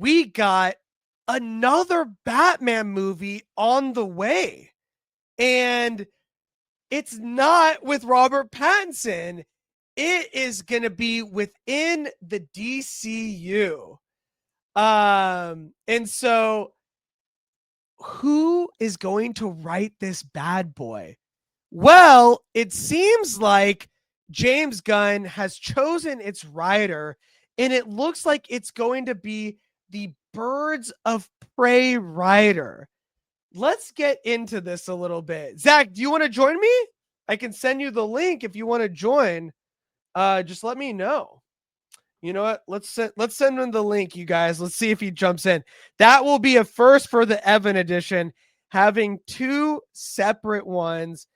we got another Batman movie on the way. And it's not with Robert Pattinson. It is going to be within the DCU. And so who is going to write this bad boy? Well, it seems like James Gunn has chosen its writer, and it looks like it's going to be the Birds of Prey writer. Let's get into this a little bit. Zach, do you want to join me? I can send you the link if you want to join. Just let me know. You know what? Let's send him the link, you guys. Let's see if he jumps in. That will be a first for the Evan edition, having two separate ones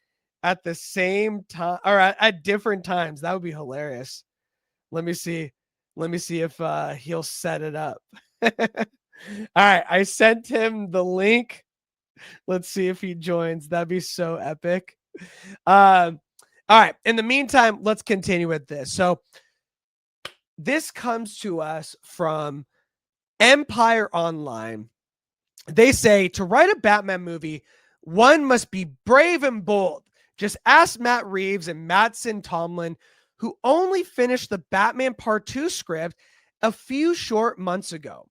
at the same time or at different times. That would be hilarious. Let me see if he'll set it up. All right, I sent him the link. Let's see if he joins. That'd be so epic. All right. In the meantime, let's continue with this. So this comes to us from Empire Online. They say to write a Batman movie, one must be brave and bold. Just ask Matt Reeves and Mattson Tomlin, who only finished the Batman Part 2 script a few short months ago.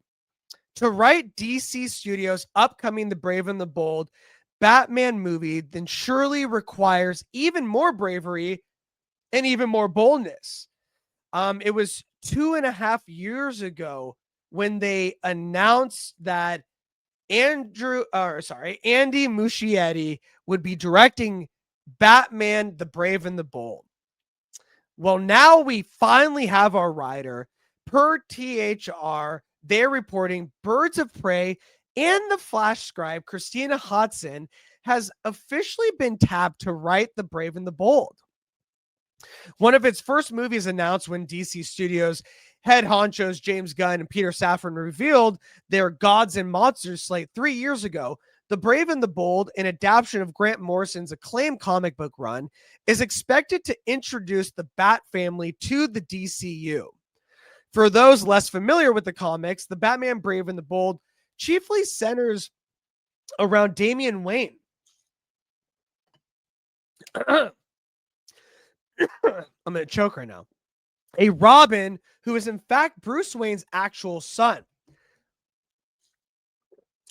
To write DC Studios' upcoming The Brave and the Bold Batman movie then surely requires even more bravery and even more boldness. It was 2.5 years ago when they announced that Andy Muschietti would be directing Batman, The Brave and the Bold. Well, now we finally have our writer. Per THR, they're reporting Birds of Prey and the Flash scribe, Christina Hodson, has officially been tapped to write The Brave and the Bold. One of its first movies announced when DC Studios head honchos James Gunn and Peter Safran revealed their Gods and Monsters slate 3 years ago. The Brave and the Bold, an adaptation of Grant Morrison's acclaimed comic book run, is expected to introduce the Bat family to the DCU. For those less familiar with the comics, the Batman Brave and the Bold chiefly centers around Damian Wayne. I'm going to choke right now. A Robin who is in fact Bruce Wayne's actual son.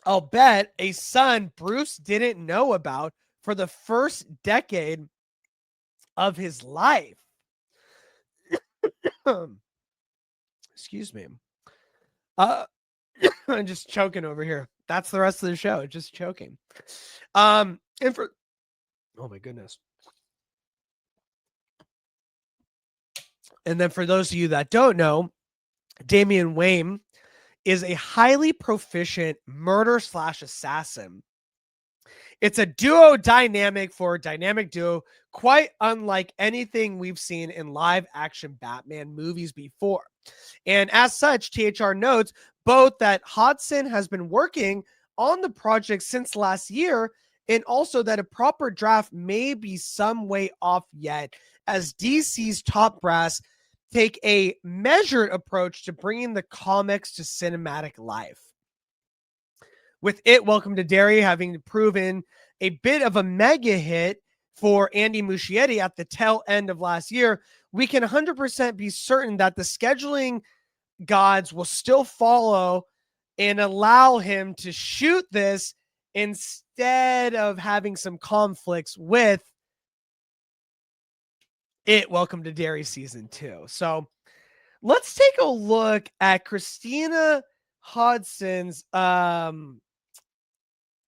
I'll bet a son Bruce didn't know about for the first decade of his life. Excuse me. I'm just choking over here. That's the rest of the show. Just choking. And for, oh my goodness. And then for those of you that don't know, Damian Wayne is a highly proficient murder/assassin. It's a duo dynamic for a dynamic duo, quite unlike anything we've seen in live action Batman movies before. And as such, THR notes both that Hodson has been working on the project since last year, and also that a proper draft may be some way off yet, as DC's top brass take a measured approach to bringing the comics to cinematic life. With It, Welcome to Derry having proven a bit of a mega hit for Andy Muschietti at the tail end of last year, we can 100% be certain that the scheduling gods will still follow and allow him to shoot this instead of having some conflicts with It, Welcome to Derry season 2. So let's take a look at Christina Hodson's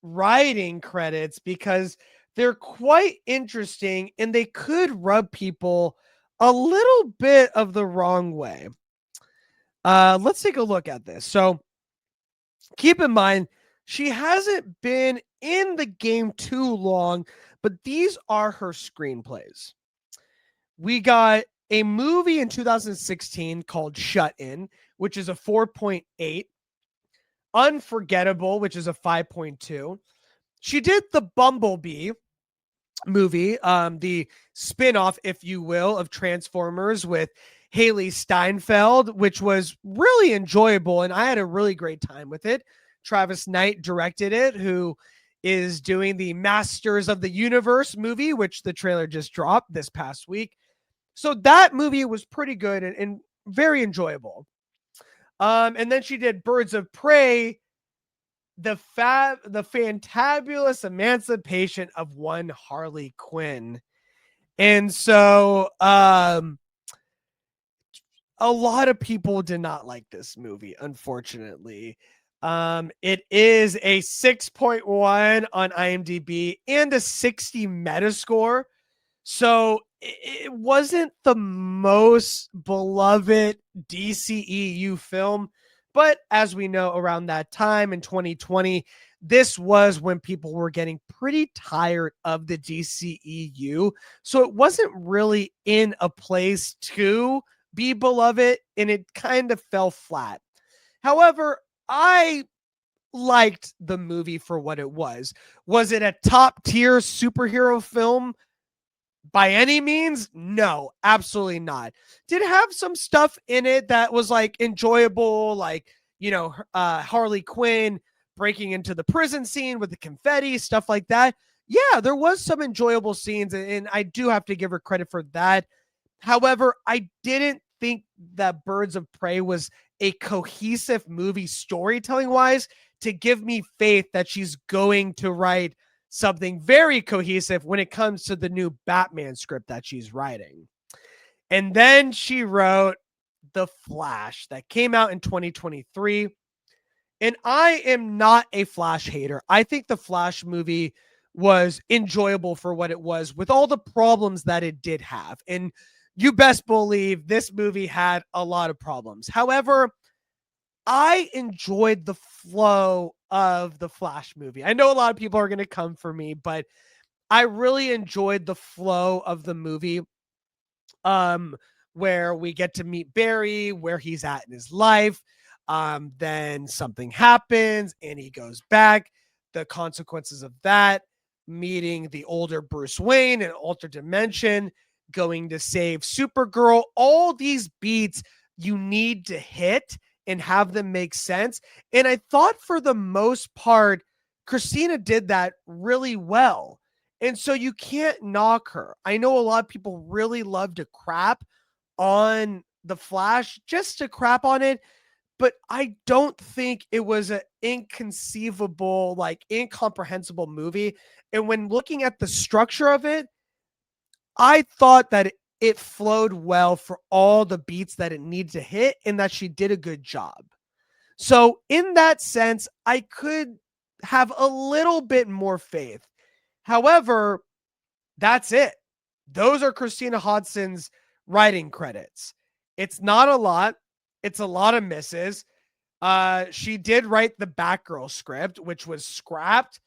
writing credits, because they're quite interesting and they could rub people a little bit of the wrong way. Let's take a look at this. So keep in mind, she hasn't been in the game too long, but these are her screenplays. We got a movie in 2016 called Shut In, which is a 4.8. Unforgettable, which is a 5.2. She did the Bumblebee movie, the spin-off, if you will, of Transformers with Haley Steinfeld, which was really enjoyable, and I had a really great time with it. Travis Knight directed it, who is doing the Masters of the Universe movie, which the trailer just dropped this past week. So that movie was pretty good and very enjoyable. And then she did Birds of Prey, the fantabulous emancipation of one Harley Quinn. And so a lot of people did not like this movie, unfortunately. It is a 6.1 on IMDb and a 60 Metascore. So it wasn't the most beloved DCEU film, but as we know, around that time in 2020, this was when people were getting pretty tired of the DCEU. So it wasn't really in a place to be beloved, and it kind of fell flat. However, I liked the movie for what it was. Was it a top tier superhero film? By any means, no, absolutely not. Did it have some stuff in it that was like enjoyable, like, Harley Quinn breaking into the prison scene with the confetti, stuff like that. Yeah, there was some enjoyable scenes, and I do have to give her credit for that. However, I didn't think that Birds of Prey was a cohesive movie storytelling wise to give me faith that she's going to write something very cohesive when it comes to the new Batman script that she's writing. And then she wrote The Flash that came out in 2023. And I am not a Flash hater. I think the Flash movie was enjoyable for what it was, with all the problems that it did have. And you best believe this movie had a lot of problems. However, I enjoyed the flow of the Flash movie. I know a lot of people are going to come for me, but I really enjoyed the flow of the movie. Where we get to meet Barry, where he's at in his life. Then something happens and he goes back. The consequences of that, meeting the older Bruce Wayne in an altered dimension, going to save Supergirl. All these beats you need to hit and have them make sense. And I thought for the most part, Christina did that really well. And so you can't knock her. I know a lot of people really love to crap on The Flash, just to crap on it, but I don't think it was an inconceivable, like incomprehensible movie. And when looking at the structure of it, I thought that it flowed well for all the beats that it needed to hit and that she did a good job. So in that sense, I could have a little bit more faith. However, that's it. Those are Christina Hodson's writing credits. It's not a lot. It's a lot of misses. She did write the Batgirl script, which was scrapped,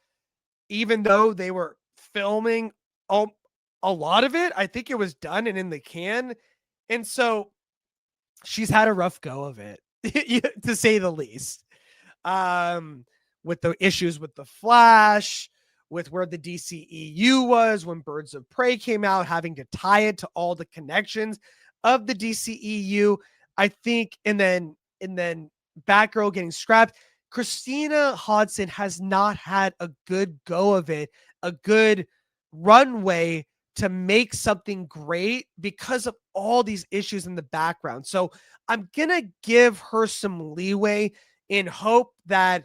even though they were filming a lot of it. I think it was done and in the can. And so she's had a rough go of it, to say the least. With the issues with the Flash, with where the DCEU was when Birds of Prey came out, having to tie it to all the connections of the DCEU, I think, and then Batgirl getting scrapped. Christina Hodson has not had a good go of it, a good runway to make something great because of all these issues in the background. So I'm going to give her some leeway in hope that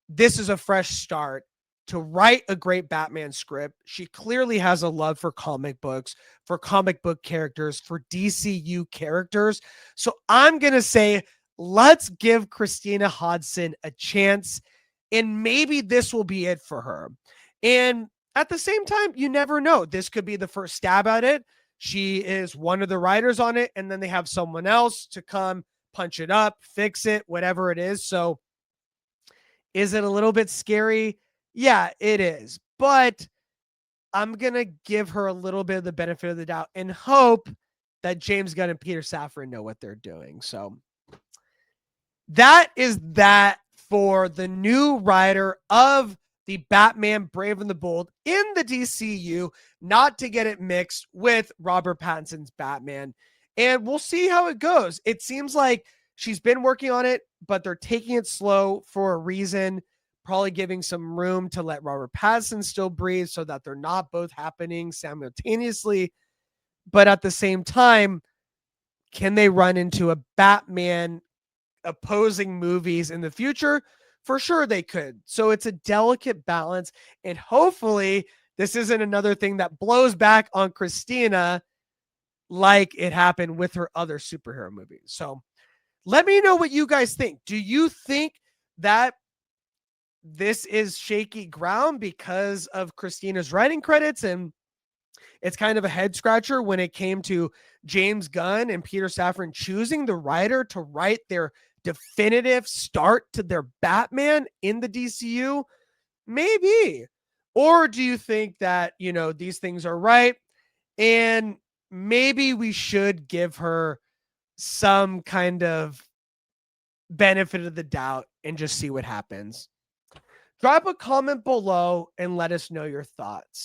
this is a fresh start to write a great Batman script. She clearly has a love for comic books, for comic book characters, for DCU characters. So I'm going to say, let's give Christina Hodson a chance, and maybe this will be it for her. And at the same time, you never know. This could be the first stab at it. She is one of the writers on it, and then they have someone else to come punch it up, fix it, whatever it is. So is it a little bit scary? Yeah, it is. But I'm going to give her a little bit of the benefit of the doubt and hope that James Gunn and Peter Safran know what they're doing. So that is that for the new writer of the Batman Brave and the Bold in the DCU, not to get it mixed with Robert Pattinson's Batman. And we'll see how it goes. It seems like she's been working on it, but they're taking it slow for a reason, probably giving some room to let Robert Pattinson still breathe so that they're not both happening simultaneously. But at the same time, can they run into a Batman opposing movies in the future? For sure they could. So it's a delicate balance. And hopefully, this isn't another thing that blows back on Christina like it happened with her other superhero movies. So let me know what you guys think. Do you think that this is shaky ground because of Christina's writing credits, and it's kind of a head scratcher when it came to James Gunn and Peter Safran choosing the writer to write their definitive start to their Batman in the DCU? Maybe. Or do you think that, these things are right and maybe we should give her some kind of benefit of the doubt and just see what happens? Drop a comment below and let us know your thoughts.